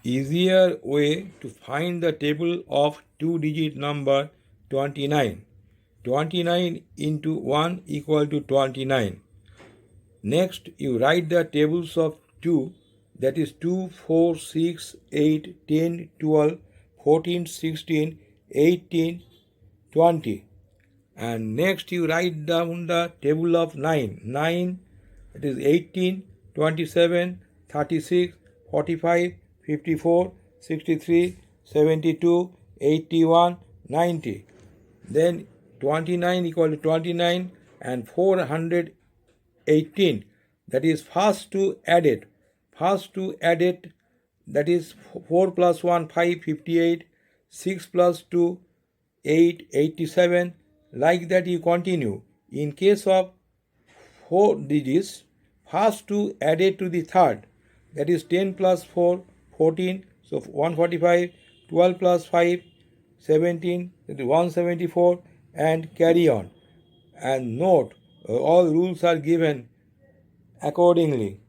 Easier way to find the table of two-digit number 29. 29 into 1 equal to 29. Next, you write the tables of 2, that is 2, 4, 6, 8, 10, 12, 14, 16, 18, 20. And next you write down the table of 9. 9, that is 18, 27, 36, 45, 54, 63, 72, 81, 90. Then 29 equal to 29 and 418. That is first to add it. That is 4 plus 1, 5, 58, 6 plus 2, 8, 87. Like that you continue. In case of 4 digits, first to add it to the third. That is 10 plus 4, 14. So 145, 12 plus 5, 17, that is 174, and carry on. And note, all rules are given accordingly.